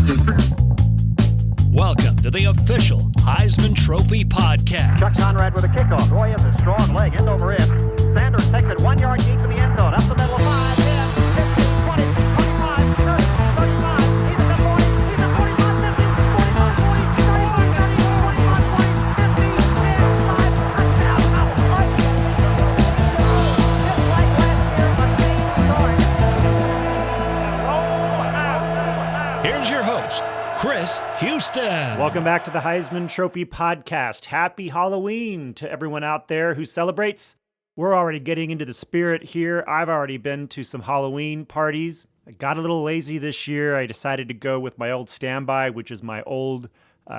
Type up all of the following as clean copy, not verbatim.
Welcome to the official Heisman Trophy podcast. Chuck Conrad with a kickoff. Roy has a strong leg, end over end. Sanders takes it 1 yard deep to the end zone. Up the middle, 5, 10, 15, 20, 25, 30, 35. He's at the 40, he's at 45, 50, 45, 40, 31, 30, 45, 40, 50, 10, 5, touchdown. Just like last year, a clean start. Here's your host, Chris Houston. Welcome back to the Heisman Trophy podcast. Happy Halloween to everyone out there who celebrates. We're already getting into the spirit here. I've already been to some Halloween parties. I got a little lazy this year. I decided to go with my old standby, which is my old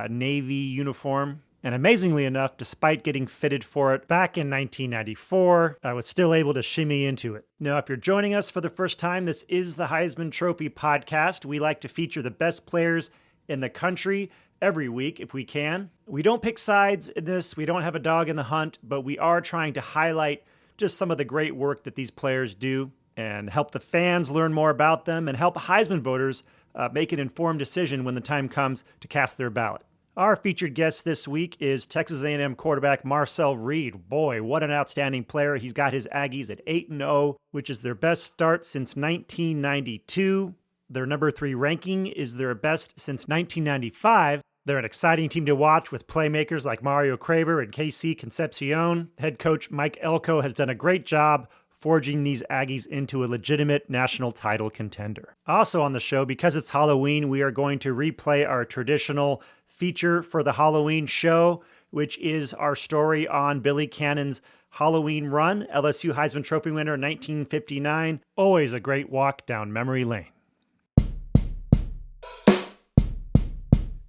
Navy uniform. And amazingly enough, despite getting fitted for it back in 1994, I was still able to shimmy into it. Now, if you're joining us for the first time, this is the Heisman Trophy podcast. We like to feature the best players in the country every week if we can. We don't pick sides in this. We don't have a dog in the hunt, but we are trying to highlight just some of the great work that these players do and help the fans learn more about them and help Heisman voters make an informed decision when the time comes to cast their ballot. Our featured guest this week is Texas A&M quarterback Marcel Reed. Boy, what an outstanding player. He's got his Aggies at 8-0, which is their best start since 1992. Their number 3 ranking is their best since 1995. They're an exciting team to watch with playmakers like Mario Craver and KC Concepcion. Head coach Mike Elko has done a great job forging these Aggies into a legitimate national title contender. Also on the show, because it's Halloween, we are going to replay our traditional feature for the Halloween show, which is our story on Billy Cannon's Halloween run, LSU Heisman Trophy winner 1959. Always a great walk down memory lane.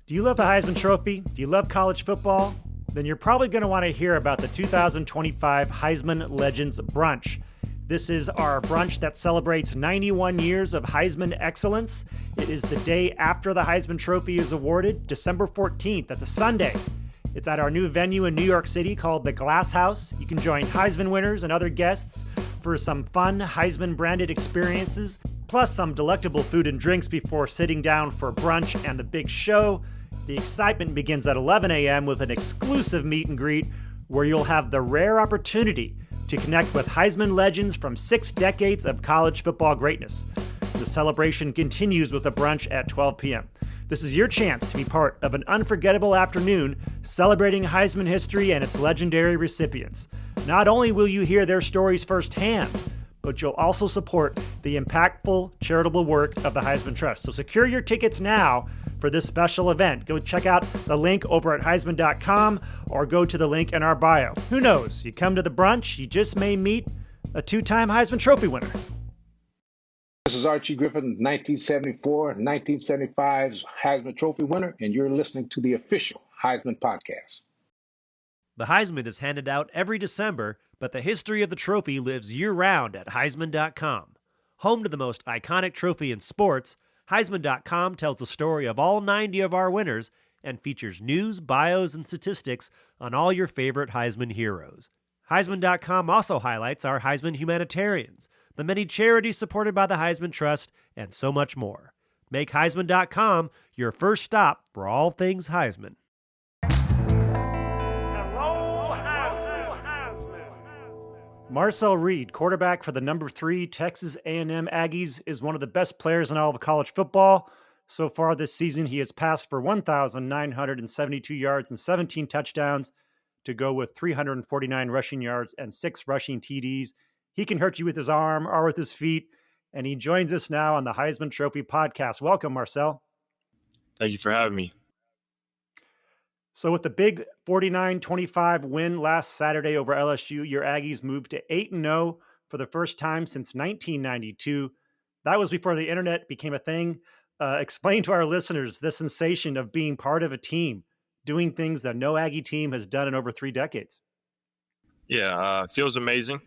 Do you love the Heisman Trophy? Do you love college football? Then you're probably going to want to hear about the 2025 Heisman Legends Brunch. This is our brunch that celebrates 91 years of Heisman excellence. It is the day after the Heisman Trophy is awarded, December 14th. That's a Sunday. It's at our new venue in New York City called the Glass House. You can join Heisman winners and other guests for some fun Heisman-branded experiences, plus some delectable food and drinks before sitting down for brunch and the big show. The excitement begins at 11 a.m. with an exclusive meet and greet where you'll have the rare opportunity to connect with Heisman legends from 6 decades of college football greatness. The celebration continues with a brunch at 12 p.m. This is your chance to be part of an unforgettable afternoon celebrating Heisman history and its legendary recipients. Not only will you hear their stories firsthand, but you'll also support the impactful charitable work of the Heisman Trust. So secure your tickets now for this special event. Go check out the link over at Heisman.com or go to the link in our bio. Who knows? You come to the brunch, you just may meet a 2-time Heisman Trophy winner. This is Archie Griffin, 1974, 1975's Heisman Trophy winner, and you're listening to the official Heisman podcast. The Heisman is handed out every December, but the history of the trophy lives year-round at Heisman.com. Home to the most iconic trophy in sports, Heisman.com tells the story of all 90 of our winners and features news, bios, and statistics on all your favorite Heisman heroes. Heisman.com also highlights our Heisman humanitarians, the many charities supported by the Heisman Trust, and so much more. Make Heisman.com your first stop for all things Heisman. Marcel Reed, quarterback for the number 3 Texas A&M Aggies, is one of the best players in all of college football. So far this season, he has passed for 1,972 yards and 17 touchdowns to go with 349 rushing yards and 6 rushing TDs. He can hurt you with his arm or with his feet, and he joins us now on the Heisman Trophy podcast. Welcome, Marcel. Thank you for having me. So with the big 49-25 win last Saturday over LSU, your Aggies moved to 8-0 for the first time since 1992. That was before the internet became a thing. Explain to our listeners the sensation of being part of a team, doing things that no Aggie team has done in over 3 decades. Yeah, it feels amazing.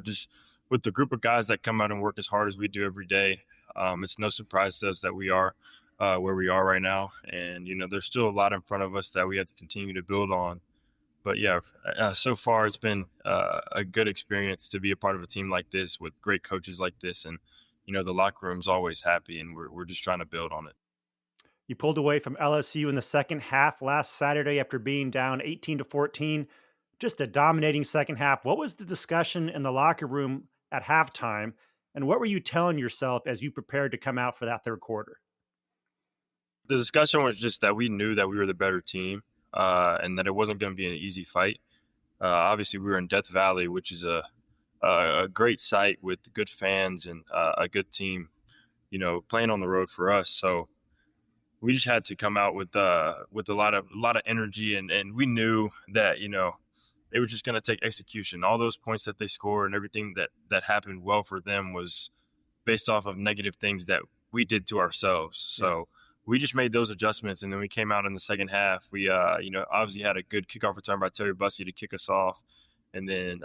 Just with the group of guys that come out and work as hard as we do every day, it's no surprise to us that we are where we are right now. And, there's still a lot in front of us that we have to continue to build on. But, yeah, so far it's been a good experience to be a part of a team like this with great coaches like this. And, the locker room's always happy, and we're just trying to build on it. You pulled away from LSU in the second half last Saturday after being down 18-14. Just a dominating second half. What was the discussion in the locker room at halftime? And what were you telling yourself as you prepared to come out for that third quarter? The discussion was just that we knew that we were the better team, and that it wasn't going to be an easy fight. Obviously, we were in Death Valley, which is a great site with good fans and a good team, playing on the road for us. So we just had to come out with a lot of energy, and we knew that it was just going to take execution. All those points that they scored and everything that happened well for them was based off of negative things that we did to ourselves. So we just made those adjustments, and then we came out in the second half. We obviously had a good kickoff return by Terry Bussey to kick us off, and then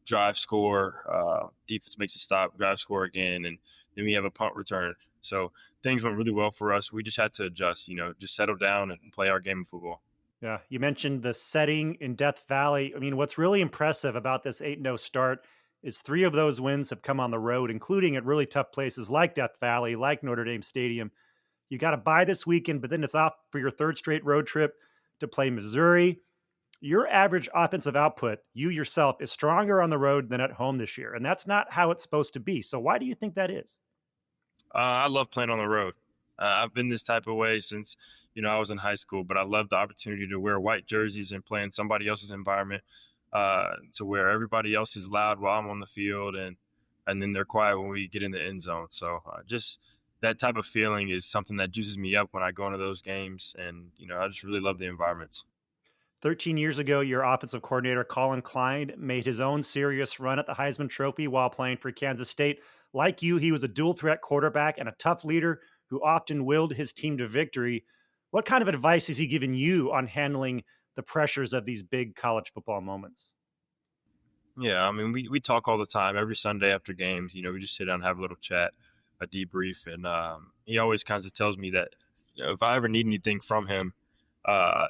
drive, score, defense makes a stop, drive, score again, and then we have a punt return. So things went really well for us. We just had to adjust, just settle down and play our game of football. Yeah, you mentioned the setting in Death Valley. I mean, what's really impressive about this 8-0 start is 3 of those wins have come on the road, including at really tough places like Death Valley, like Notre Dame Stadium. You got to bye this weekend, but then it's off for your third straight road trip to play Missouri. Your average offensive output, you yourself, is stronger on the road than at home this year, and that's not how it's supposed to be. So why do you think that is? I love playing on the road. I've been this type of way since, I was in high school, but I love the opportunity to wear white jerseys and play in somebody else's environment, to where everybody else is loud while I'm on the field, and then they're quiet when we get in the end zone. So just that type of feeling is something that juices me up when I go into those games, and I just really love the environments. 13 years ago, your offensive coordinator, Colin Klein, made his own serious run at the Heisman Trophy while playing for Kansas State. Like you, he was a dual-threat quarterback and a tough leader who often willed his team to victory. What kind of advice has he given you on handling the pressures of these big college football moments? Yeah, I mean, we talk all the time. Every Sunday after games, we just sit down and have a little chat, a debrief, and he always kind of tells me that if I ever need anything from him, a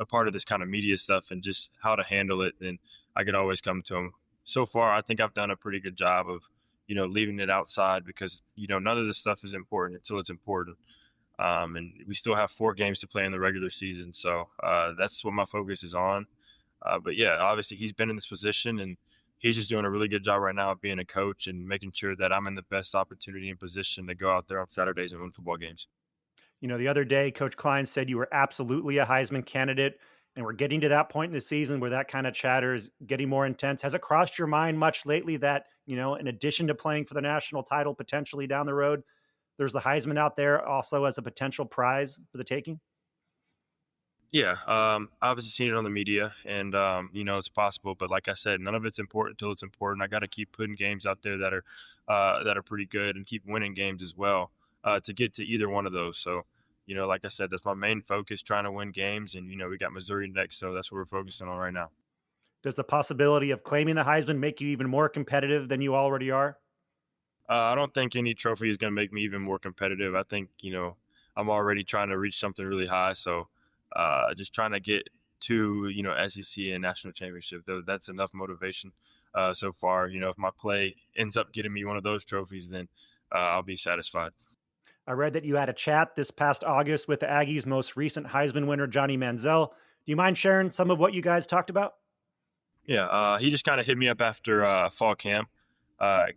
part of this kind of media stuff and just how to handle it, then I could always come to him. So far, I think I've done a pretty good job of leaving it outside, because none of this stuff is important until it's important. And we still have 4 games to play in the regular season, so that's what my focus is on. But yeah, obviously he's been in this position, and he's just doing a really good job right now of being a coach and making sure that I'm in the best opportunity and position to go out there on Saturdays and win football games. The other day, Coach Klein said you were absolutely a Heisman candidate, and we're getting to that point in the season where that kind of chatter is getting more intense. Has it crossed your mind much lately that, in addition to playing for the national title potentially down the road, there's the Heisman out there also as a potential prize for the taking? Yeah, obviously seen it on the media, and it's possible. But like I said, none of it's important until it's important. I got to keep putting games out there that are pretty good, and keep winning games as well, to get to either one of those. So, like I said, that's my main focus, trying to win games. And we got Missouri next, so that's what we're focusing on right now. Does the possibility of claiming the Heisman make you even more competitive than you already are? I don't think any trophy is going to make me even more competitive. I think I'm already trying to reach something really high. So. Just trying to get to, SEC and national championship. That's enough motivation so far. If my play ends up getting me one of those trophies, then I'll be satisfied. I read that you had a chat this past August with the Aggies' most recent Heisman winner, Johnny Manziel. Do you mind sharing some of what you guys talked about? Yeah, he just kind of hit me up after fall camp,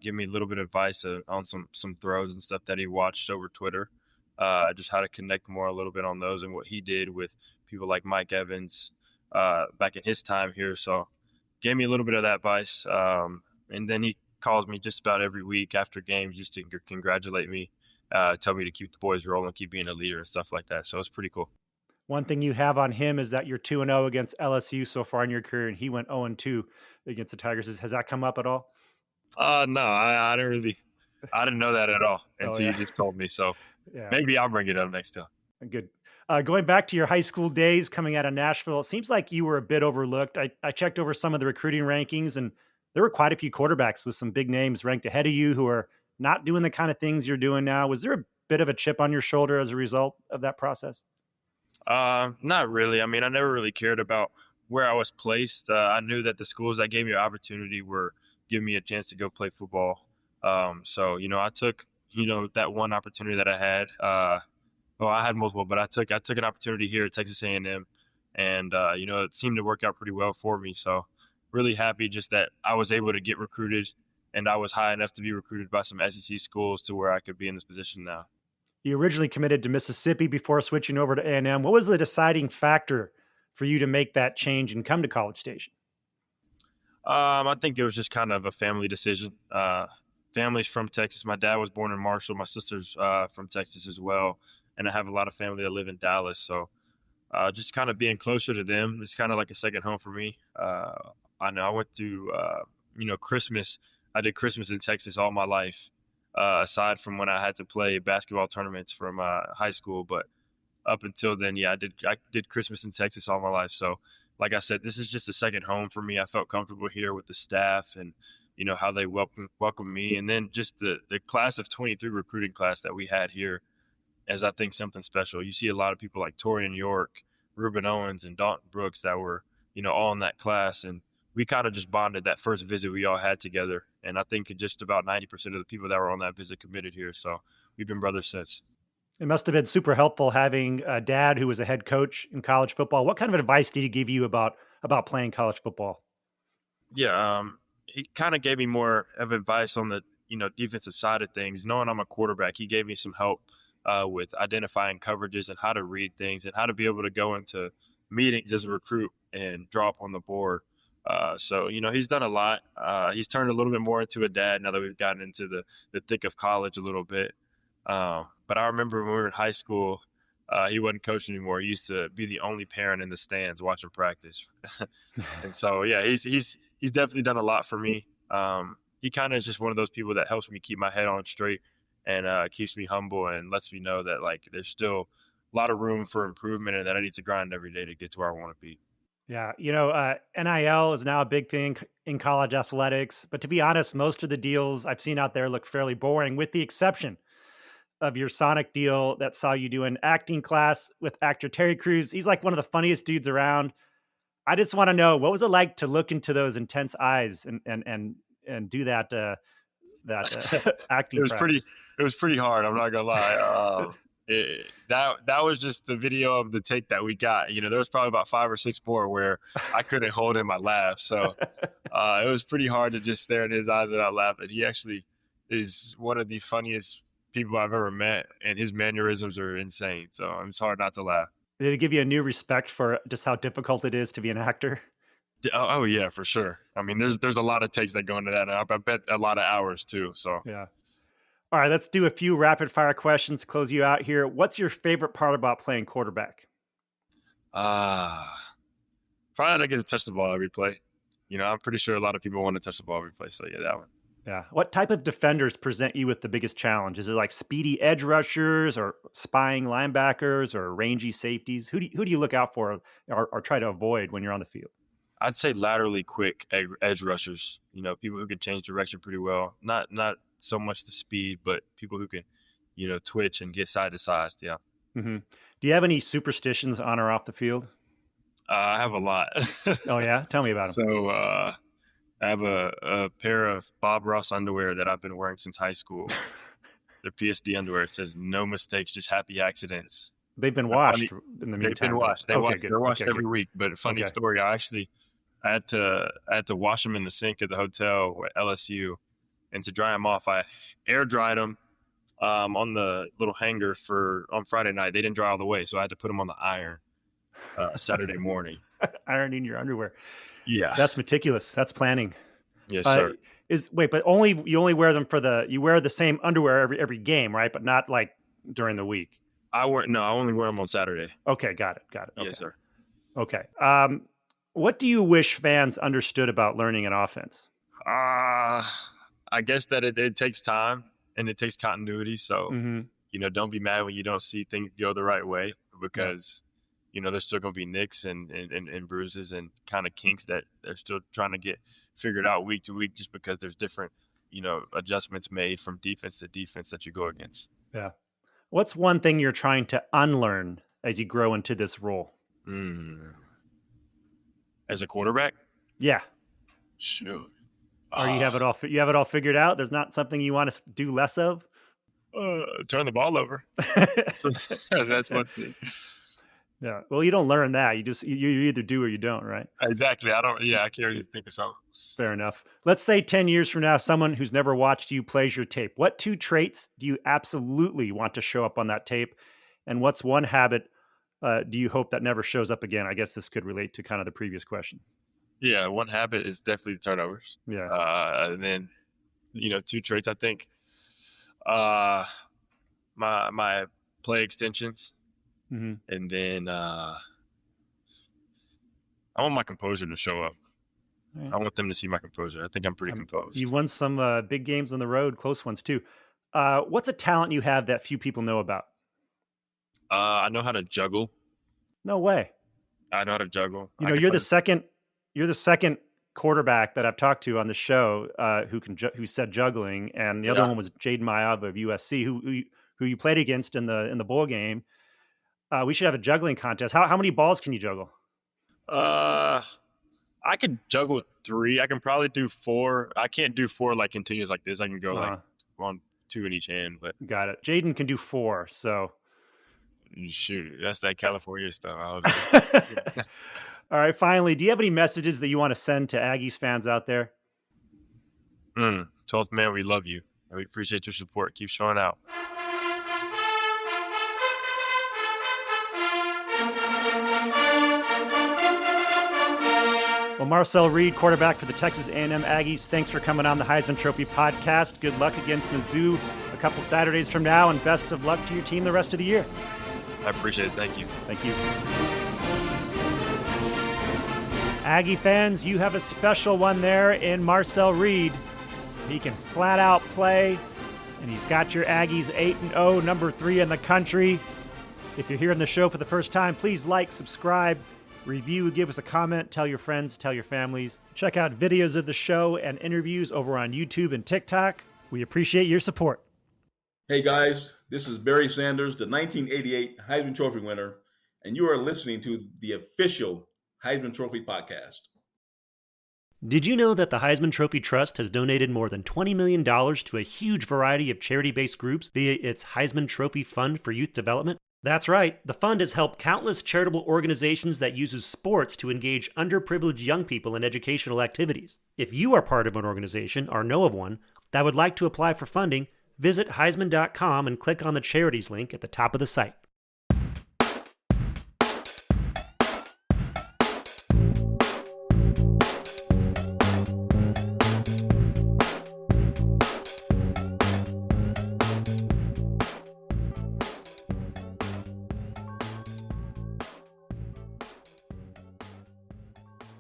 give me a little bit of advice on some throws and stuff that he watched over Twitter. Just how to connect more a little bit on those and what he did with people like Mike Evans back in his time here. So gave me a little bit of that advice. And then he calls me just about every week after games just to congratulate me, tell me to keep the boys rolling, keep being a leader and stuff like that. So it's pretty cool. One thing you have on him is that you're 2-0 against LSU so far in your career, and he went 0-2 against the Tigers. Has that come up at all? No, I didn't know that at all until you just told me. So yeah. Maybe I'll bring it up next time. Good. Going back to your high school days coming out of Nashville, it seems like you were a bit overlooked. I checked over some of the recruiting rankings, and there were quite a few quarterbacks with some big names ranked ahead of you who are not doing the kind of things you're doing now. Was there a bit of a chip on your shoulder as a result of that process? Not really. I mean, I never really cared about where I was placed. I knew that the schools that gave me an opportunity were giving me a chance to go play football. So, I took that one opportunity that I had Oh, I had multiple, but I took an opportunity here at Texas A&M, and it seemed to work out pretty well for me. So really happy just that I was able to get recruited, and I was high enough to be recruited by some SEC schools to where I could be in this position now. You originally committed to Mississippi before switching over to A&M. What was the deciding factor for you to make that change and come to College Station? I think it was just kind of a family decision. Family's from Texas. My dad was born in Marshall. My sister's from Texas as well, and I have a lot of family that live in Dallas. So just kind of being closer to them, it's kind of like a second home for me. I know I went to Christmas. I did Christmas in Texas all my life, aside from when I had to play basketball tournaments from high school. But up until then, I did Christmas in Texas all my life. So like I said, this is just a second home for me. I felt comfortable here with the staff and how they welcome me, and then just the class of 23 recruiting class that we had here as I think something special. You see a lot of people like Torian York, Ruben Owens, and Dalton Brooks that were all in that class, and we kind of just bonded that first visit we all had together. And I think just about 90% of the people that were on that visit committed here. So we've been brothers since. It must have been super helpful having a dad who was a head coach in college football. What kind of advice did he give you about playing college football? Yeah, he kind of gave me more of advice on the defensive side of things. Knowing I'm a quarterback, he gave me some help with identifying coverages and how to read things and how to be able to go into meetings as a recruit and draw up on the board. So he's done a lot. He's turned a little bit more into a dad now that we've gotten into the thick of college a little bit. But I remember when we were in high school, he wasn't coaching anymore. He used to be the only parent in the stands watching practice. And so, yeah, he's definitely done a lot for me. He kind of is just one of those people that helps me keep my head on straight and keeps me humble and lets me know that, like, there's still a lot of room for improvement and that I need to grind every day to get to where I want to be. Yeah. NIL is now a big thing in college athletics. But to be honest, most of the deals I've seen out there look fairly boring, with the exception of your Sonic deal that saw you do an acting class with actor Terry Crews. He's like one of the funniest dudes around. I just want to know, what was it like to look into those intense eyes and do that acting? It was pretty hard. I'm not gonna lie. That was just the video of the take that we got. There was probably about 5 or 6 more where I couldn't hold in my laugh. So it was pretty hard to just stare in his eyes without laughing. He actually is one of the funniest people I've ever met, and his mannerisms are insane. So it's hard not to laugh. Did it give you a new respect for just how difficult it is to be an actor? Oh yeah, for sure. I mean, there's a lot of takes that go into that, and I bet a lot of hours too. So yeah. All right, let's do a few rapid fire questions to close you out here. What's your favorite part about playing quarterback? Probably that I get to touch the ball every play. I'm pretty sure a lot of people want to touch the ball every play. So yeah, that one. Yeah. What type of defenders present you with the biggest challenge? Is it like speedy edge rushers or spying linebackers or rangy safeties? Who do you look out for or try to avoid when you're on the field? I'd say laterally quick edge rushers. People who can change direction pretty well. Not so much the speed, but people who can, twitch and get side to side. Yeah. Mm-hmm. Do you have any superstitions on or off the field? I have a lot. Oh yeah, tell me about them. So I have a pair of Bob Ross underwear that I've been wearing since high school. They're PSD underwear. It says no mistakes, just happy accidents. They've been washed in the meantime. They've been washed. They're washed every week. But funny story, I had to wash them in the sink at the hotel at LSU, and to dry them off, I air dried them on the little hanger on Friday night. They didn't dry all the way, so I had to put them on the iron Saturday morning. Ironing your underwear. Yeah, that's meticulous. That's planning. Yes, sir. But you only wear them you wear the same underwear every game, right? But not like during the week. I only wear them on Saturday. Okay, got it. Okay. Yes, sir. Okay. What do you wish fans understood about learning an offense? I guess that it takes time and it takes continuity. So, don't be mad when you don't see things go the right way, because, there's still going to be nicks and bruises and kind of kinks that they're still trying to get figured out week to week, just because there's different, adjustments made from defense to defense that you go against. Yeah. What's one thing you're trying to unlearn as you grow into this role? As a quarterback? Yeah. Shoot. Or you have it all figured out? There's not something you want to do less of? Turn the ball over. So that's what. Yeah. Well, you don't learn that. You either do or you don't, right? Exactly. I can't really think of something. Fair enough. Let's say 10 years from now, someone who's never watched you plays your tape. What 2 traits do you absolutely want to show up on that tape? And what's one habit do you hope that never shows up again? I guess this could relate to kind of the previous question. Yeah, one habit is definitely the turnovers. Yeah. And then, 2 traits, I think. My play extensions. Mm-hmm. And then I want my composure to show up. Right. I want them to see my composure. I think I'm pretty composed. You won some big games on the road, close ones too. What's a talent you have that few people know about? I know how to juggle. No way. I know how to juggle. You're the second quarterback that I've talked to on the show who said juggling, and the other one was Jaden Mayava of USC, who you played against in the bowl game. We should have a juggling contest. How many balls can you juggle? I could juggle 3. I can probably do 4. I can't do 4 like continuous like this. I can go like 1, 2 in each hand. But got it. Jaden can do 4. So shoot, that's that California stuff. All right. Finally, do you have any messages that you want to send to Aggies fans out there? 12th man, we love you. We appreciate your support. Keep showing out. Well, Marcel Reed, quarterback for the Texas A&M Aggies, thanks for coming on the Heisman Trophy podcast. Good luck against Mizzou a couple Saturdays from now, and best of luck to your team the rest of the year. I appreciate it. Thank you. Thank you. Aggie fans, you have a special one there in Marcel Reed. He can flat out play, and he's got your Aggies 8-0, number 3 in the country. If you're hearing the show for the first time, please like, subscribe, review, give us a comment, tell your friends, tell your families. Check out videos of the show and interviews over on YouTube and TikTok. We appreciate your support. Hey guys, this is Barry Sanders, the 1988 Heisman Trophy winner, and you are listening to the official Heisman Trophy podcast. Did you know that the Heisman Trophy Trust has donated more than $20 million to a huge variety of charity-based groups via its Heisman Trophy Fund for Youth Development? That's right. The fund has helped countless charitable organizations that uses sports to engage underprivileged young people in educational activities. If you are part of an organization or know of one that would like to apply for funding, visit Heisman.com and click on the charities link at the top of the site.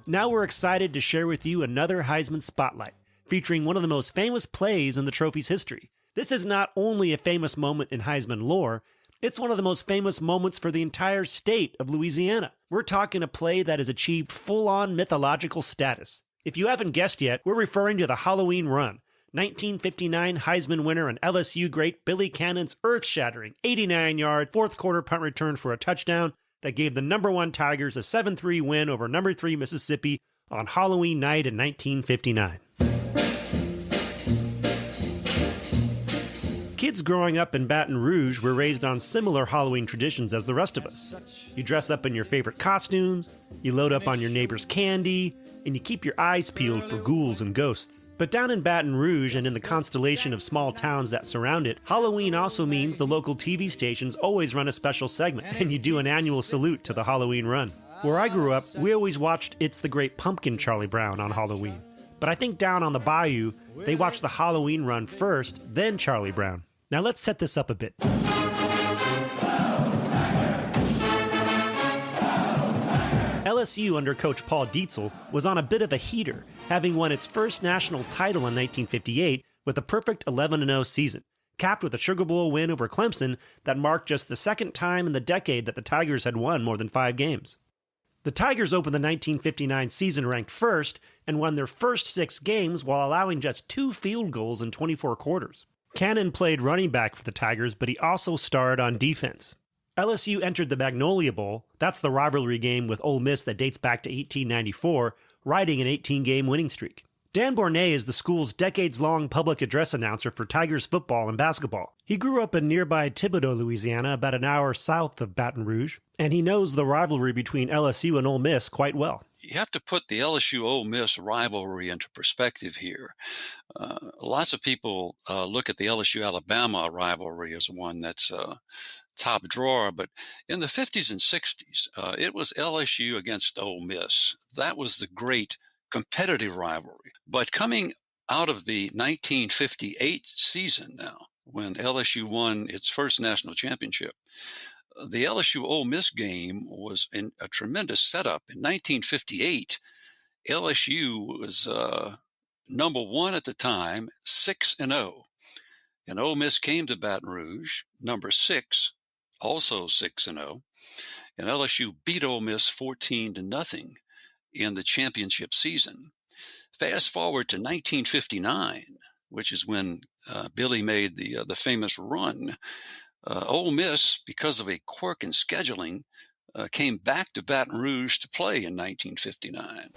Now we're excited to share with you another Heisman Spotlight, featuring one of the most famous plays in the trophy's history. This is not only a famous moment in Heisman lore, it's one of the most famous moments for the entire state of Louisiana. We're talking a play that has achieved full-on mythological status. If you haven't guessed yet, we're referring to the Halloween Run, 1959 Heisman winner and LSU great Billy Cannon's earth-shattering 89-yard fourth-quarter punt return for a touchdown that gave the number 1 Tigers a 7-3 win over number 3 Mississippi on Halloween night in 1959. Kids growing up in Baton Rouge were raised on similar Halloween traditions as the rest of us. You dress up in your favorite costumes, you load up on your neighbor's candy, and you keep your eyes peeled for ghouls and ghosts. But down in Baton Rouge and in the constellation of small towns that surround it, Halloween also means the local TV stations always run a special segment, and you do an annual salute to the Halloween Run. Where I grew up, we always watched It's the Great Pumpkin Charlie Brown on Halloween. But I think down on the bayou, they watched the Halloween Run first, then Charlie Brown. Now let's set this up a bit. LSU under coach Paul Dietzel was on a bit of a heater, having won its first national title in 1958 with a perfect 11-0 season, capped with a Sugar Bowl win over Clemson that marked just the second time in the decade that the Tigers had won more than 5 games. The Tigers opened the 1959 season ranked first and won their first 6 games while allowing just 2 field goals in 24 quarters. Cannon played running back for the Tigers, but he also starred on defense. LSU entered the Magnolia Bowl, that's the rivalry game with Ole Miss that dates back to 1894, riding an 18-game winning streak. Dan Bournet is the school's decades-long public address announcer for Tigers football and basketball. He grew up in nearby Thibodaux, Louisiana, about an hour south of Baton Rouge, and he knows the rivalry between LSU and Ole Miss quite well. You have to put the LSU-Ole Miss rivalry into perspective here. Lots of people look at the LSU-Alabama rivalry as one that's top drawer, but in the 50s and 60s, it was LSU against Ole Miss. That was the great competitive rivalry. But coming out of the 1958 season now, when LSU won its first national championship, the LSU-Ole Miss game was in a tremendous setup. In 1958, LSU was number one at the time, 6-0. And Ole Miss came to Baton Rouge, number 6, also 6-0. And LSU beat Ole Miss 14-0 in the championship season. Fast forward to 1959, which is when Billy made the famous run. Ole Miss, because of a quirk in scheduling, came back to Baton Rouge to play in 1959.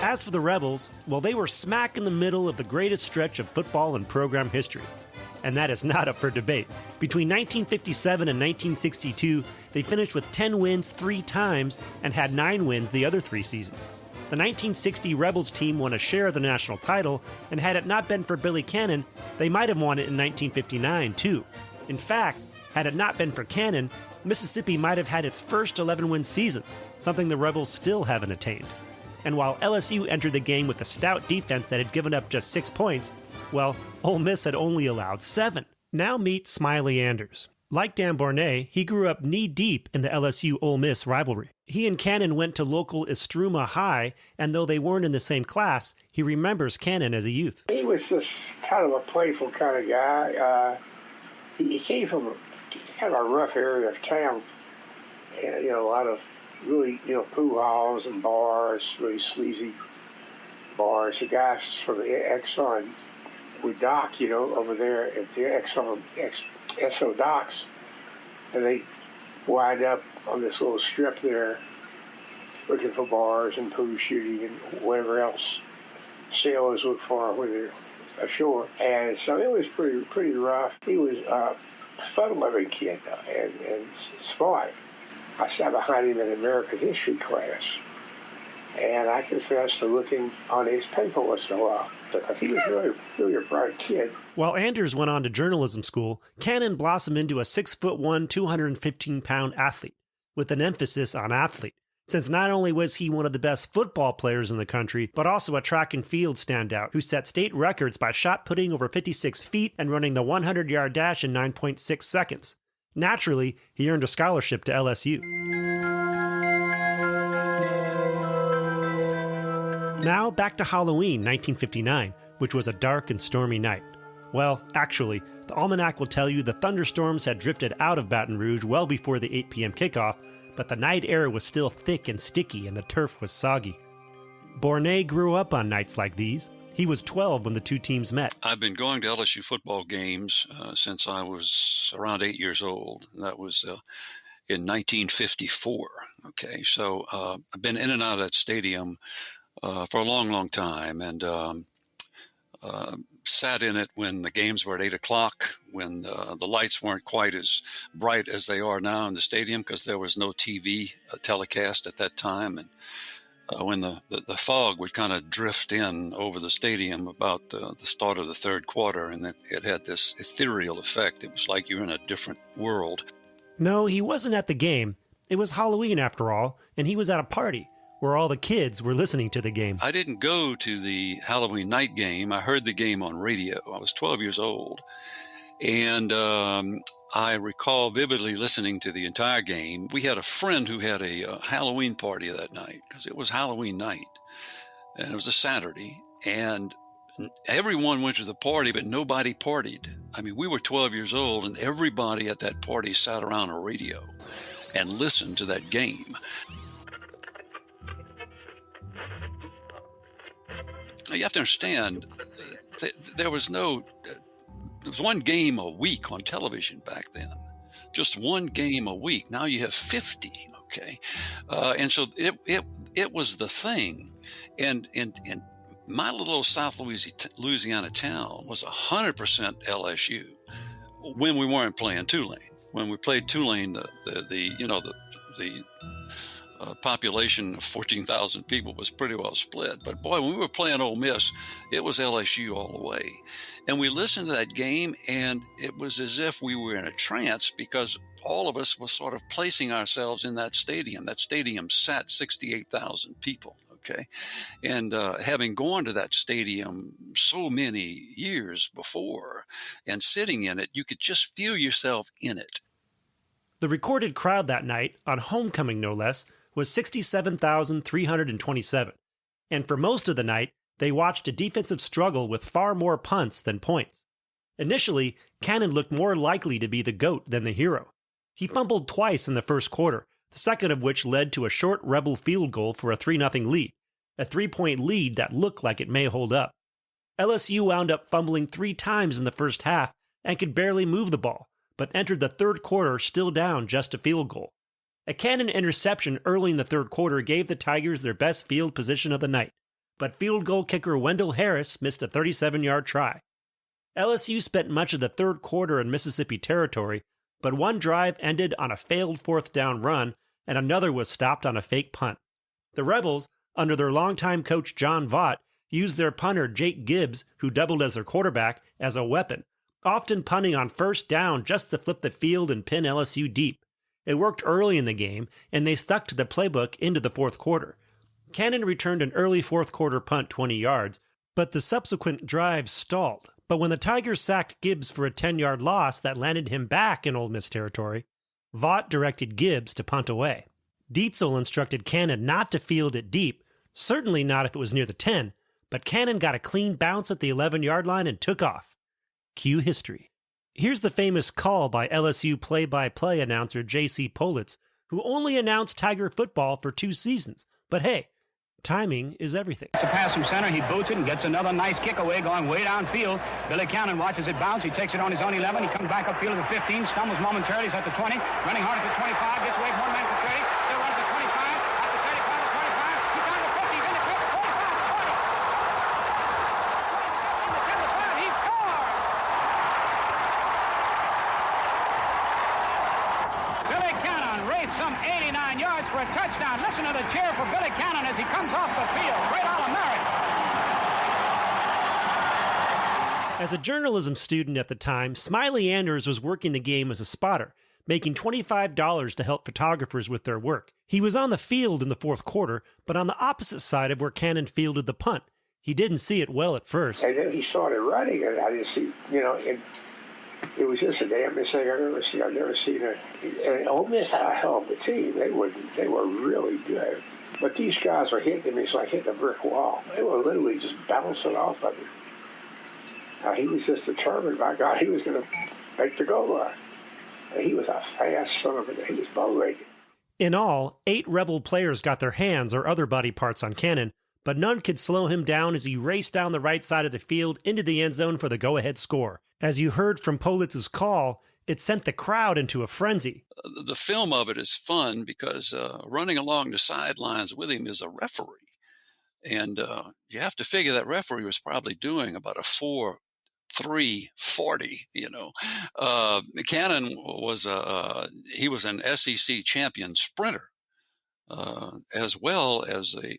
As for the Rebels, well, they were smack in the middle of the greatest stretch of football in program history. And that is not up for debate. Between 1957 and 1962, they finished with 10 wins 3 times and had 9 wins the other 3 seasons. The 1960 Rebels team won a share of the national title, and had it not been for Billy Cannon, they might have won it in 1959 too. In fact, had it not been for Cannon, Mississippi might have had its first 11-win season, something the Rebels still haven't attained. And while LSU entered the game with a stout defense that had given up just 6 points, well, Ole Miss had only allowed 7. Now meet Smiley Anders. Like Dan Bournet, he grew up knee-deep in the LSU-Ole Miss rivalry. He and Cannon went to local Estruma High, and though they weren't in the same class, he remembers Cannon as a youth. He was just kind of a playful kind of guy. He came from kind of a rough area of town, and a lot of really, pool halls and bars, really sleazy bars. The guys from the Exxon would dock, over there at the Esso docks, and they wind up on this little strip there looking for bars and pool shooting and whatever else sailors look for when they're ashore. And so it was pretty rough. He was a fun-loving kid and smart. I sat behind him in American history class, and I confess to looking on his paper once in a while. But he was really a bright kid. While Anders went on to journalism school, Cannon blossomed into a 6'1", 215-pound athlete, with an emphasis on athlete, since not only was he one of the best football players in the country, but also a track and field standout who set state records by shot putting over 56 feet and running the 100-yard dash in 9.6 seconds. Naturally, he earned a scholarship to LSU. Now back to Halloween 1959, which was a dark and stormy night. Well, actually, the almanac will tell you the thunderstorms had drifted out of Baton Rouge well before the 8 p.m. kickoff, but the night air was still thick and sticky and the turf was soggy. Bournet grew up on nights like these. He was 12 when the two teams met. I've been going to LSU football games since I was around 8 years old. That was in 1954. Okay, so I've been in and out of that stadium for a long, long time, and sat in it when the games were at 8 o'clock, when the lights weren't quite as bright as they are now in the stadium because there was no TV telecast at that time, and when the fog would kind of drift in over the stadium about the start of the third quarter, and it had this ethereal effect. It was like you're in a different world. No, he wasn't at the game. It was Halloween after all, and he was at a party where all the kids were listening to the game. I didn't go to the Halloween night game. I heard the game on radio. I was 12 years old. And I recall vividly listening to the entire game. We had a friend who had a Halloween party that night because it was Halloween night. And it was a Saturday. And everyone went to the party, but nobody partied. I mean, we were 12 years old, and everybody at that party sat around a radio and listened to that game. You have to understand, there was no there was one game a week on television back then, just one game a week. Now you have 50. Okay, and so it was the thing, and my little old South Louisiana town was 100% LSU when we weren't playing Tulane. When we played Tulane, the population of 14,000 people was pretty well split. But boy, when we were playing Ole Miss, it was LSU all the way. And we listened to that game, and it was as if we were in a trance, because all of us were sort of placing ourselves in that stadium. That stadium sat 68,000 people, okay? And having gone to that stadium so many years before and sitting in it, you could just feel yourself in it. The recorded crowd that night, on homecoming no less, was 67,327. And for most of the night, they watched a defensive struggle with far more punts than points. Initially, Cannon looked more likely to be the GOAT than the hero. He fumbled twice in the first quarter, the second of which led to a short Rebel field goal for a 3-0 lead, a 3-point lead that looked like it may hold up. LSU wound up fumbling 3 times in the first half and could barely move the ball, but entered the third quarter still down just a field goal. A Cannon interception early in the third quarter gave the Tigers their best field position of the night, but field goal kicker Wendell Harris missed a 37-yard try. LSU spent much of the third quarter in Mississippi territory, but one drive ended on a failed fourth down run, and another was stopped on a fake punt. The Rebels, under their longtime coach John Vaught, used their punter Jake Gibbs, who doubled as their quarterback, as a weapon, often punting on first down just to flip the field and pin LSU deep. It worked early in the game, and they stuck to the playbook into the fourth quarter. Cannon returned an early fourth quarter punt 20 yards, but the subsequent drive stalled. But when the Tigers sacked Gibbs for a 10-yard loss that landed him back in Ole Miss territory, Vaught directed Gibbs to punt away. Dietzel instructed Cannon not to field it deep, certainly not if it was near the 10, but Cannon got a clean bounce at the 11-yard line and took off. Cue history. Here's the famous call by LSU play-by-play announcer J.C. Politz, who only announced Tiger football for 2 seasons. But hey, timing is everything. It's a pass from center. He boots it and gets another nice kick away going way downfield. Billy Cannon watches it bounce. He takes it on his own 11. He comes back upfield to the 15, stumbles momentarily. He's at the 20, running hard at the 25, gets away from one man to 30. Still runs to 25, at the 35 to 25. He's down to 50. He's in the clip. 45 to 20. In the 10 to 5. He scores! Billy Cannon raced some 89 yards for a touchdown. Listen to the cheer for Billy Cannon as he comes off the field. Great All-American. As a journalism student at the time, Smiley Anders was working the game as a spotter, making $25 to help photographers with their work. He was on the field in the fourth quarter, but on the opposite side of where Cannon fielded the punt. He didn't see it well at first. And then he started running, and I didn't see, and it was just the damnedest thing I've ever seen. I've never seen it. And Ole Miss had a hell of a team. They were really good. But these guys were hitting him. It's like hitting a brick wall. They were literally just bouncing off of him. He was just determined, by God, he was going to make the goal line. And he was a fast son of a... He was bow-legged. In all, 8 Rebel players got their hands or other body parts on Cannon, but none could slow him down as he raced down the right side of the field into the end zone for the go-ahead score. As you heard from Politz's call, it sent the crowd into a frenzy. The film of it is fun because running along the sidelines with him is a referee. And you have to figure that referee was probably doing about a 4.340, Cannon was he was an SEC champion sprinter, as well as a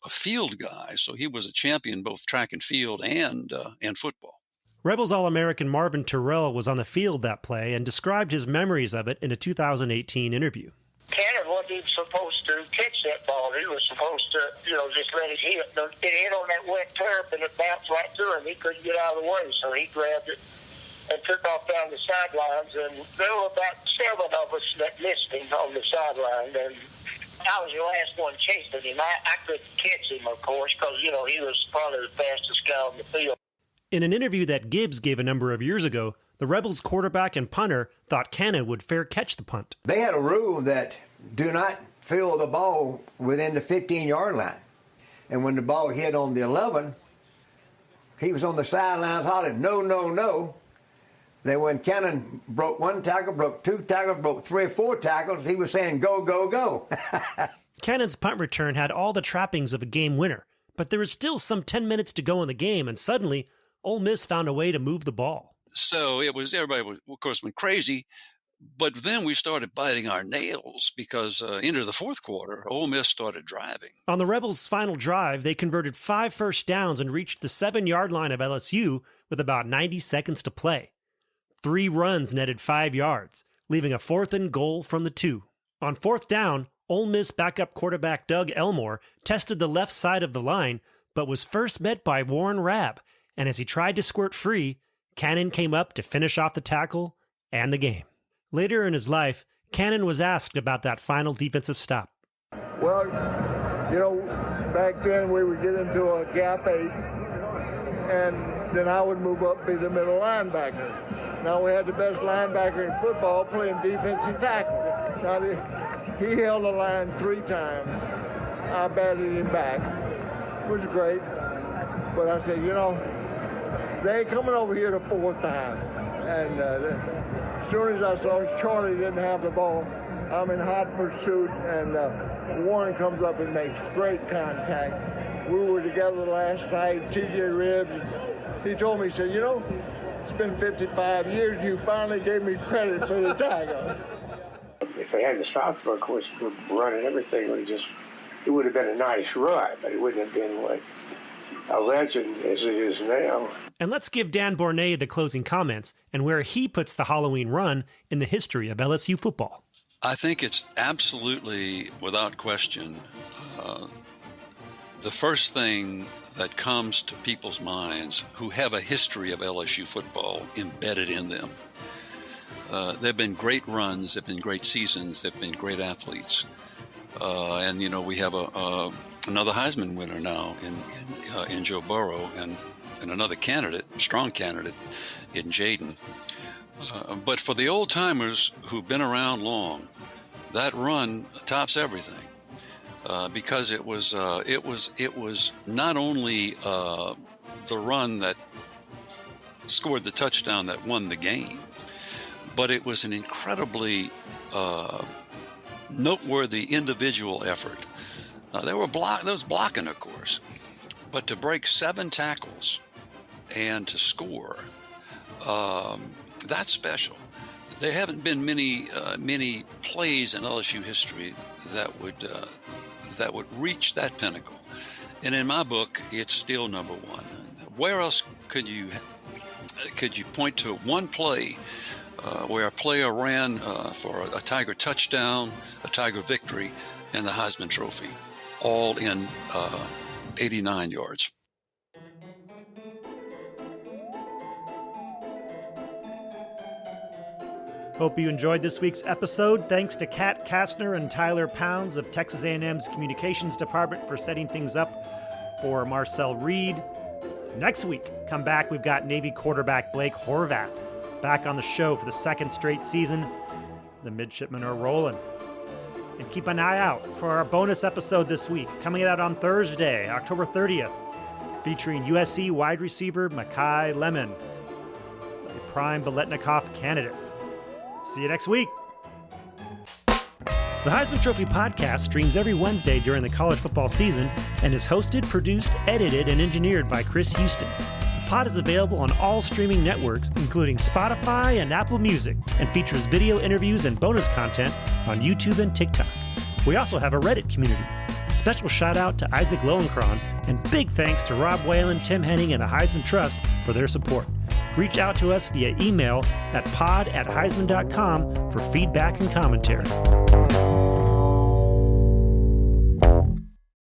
field guy. So he was a champion both track and field and football. Rebels All-American Marvin Terrell was on the field that play and described his memories of it in a 2018 interview. Cannon wasn't even supposed to catch that ball. He was supposed to, just let it hit. It hit on that wet turf, and it bounced right through him. He couldn't get out of the way, so he grabbed it and took off down the sidelines. And there were about 7 of us that missed him on the sideline. And I was the last one chasing him. I couldn't catch him, of course, because, he was probably the fastest guy on the field. In an interview that Gibbs gave a number of years ago, the Rebels quarterback and punter thought Cannon would fair catch the punt. They had a rule that do not field the ball within the 15-yard line. And when the ball hit on the 11, he was on the sidelines hollering, no, no, no. Then when Cannon broke one tackle, broke two tackles, broke 3 or 4 tackles, he was saying, go, go, go. Cannon's punt return had all the trappings of a game winner, but there was still some 10 minutes to go in the game, and suddenly, Ole Miss found a way to move the ball. So everybody was, of course, went crazy. But then we started biting our nails because into the fourth quarter, Ole Miss started driving. On the Rebels' final drive, they converted 5 first downs and reached the 7-yard line of LSU with about 90 seconds to play. 3 runs netted 5 yards, leaving a 4th and goal from the 2. On 4th down, Ole Miss backup quarterback Doug Elmore tested the left side of the line, but was first met by Warren Rabb, and as he tried to squirt free, Cannon came up to finish off the tackle and the game. Later in his life, Cannon was asked about that final defensive stop. Well, back then we would get into a gap 8, and then I would move up, be the middle linebacker. Now we had the best linebacker in football playing defensive tackle. Now he held the line 3 times. I batted him back. It was great. But I said, they ain't coming over here the 4th time. And as soon as I saw Charlie didn't have the ball, I'm in hot pursuit, and Warren comes up and makes great contact. We were together last night, TJ Ribs. He told me, he said, it's been 55 years, you finally gave me credit for the tackle. If they hadn't stopped for, of course, the run and everything, it would have been a nice run, but it wouldn't have been like a legend as it is now. And let's give Dan Bornay the closing comments and where he puts the Halloween run in the history of LSU football. I think it's absolutely, without question, the first thing that comes to people's minds who have a history of LSU football embedded in them. There have been great runs, there have been great seasons, there have been great athletes. And we have another Heisman winner now in Joe Burrow and another candidate, strong candidate, in Jaden. But for the old timers who've been around long, that run tops everything because it was not only the run that scored the touchdown that won the game, but it was an incredibly noteworthy individual effort. There was blocking, of course, but to break 7 tackles and to score, that's special. There haven't been many plays in LSU history that would reach that pinnacle. And in my book, it's still number 1. Where else could you point to one play where a player ran for a Tiger touchdown, a Tiger victory, and the Heisman Trophy, all in 89 yards? Hope you enjoyed this week's episode. Thanks to Kat Kastner and Tyler Pounds of Texas A&M's Communications Department for setting things up for Marcel Reed. Next week, come back, we've got Navy quarterback Blake Horvath back on the show for the 2nd straight season. The midshipmen are rolling. And keep an eye out for our bonus episode this week, coming out on Thursday, October 30th, featuring USC wide receiver Makai Lemon, a prime Biletnikoff candidate. See you next week. The Heisman Trophy podcast streams every Wednesday during the college football season and is hosted, produced, edited, and engineered by Chris Houston. The pod is available on all streaming networks, including Spotify and Apple Music, and features video interviews and bonus content on YouTube and TikTok. We also have a Reddit community. Special shout out to Isaac Lowenkron, and big thanks to Rob Whalen, Tim Henning, and the Heisman Trust for their support. Reach out to us via email at pod@heisman.com for feedback and commentary.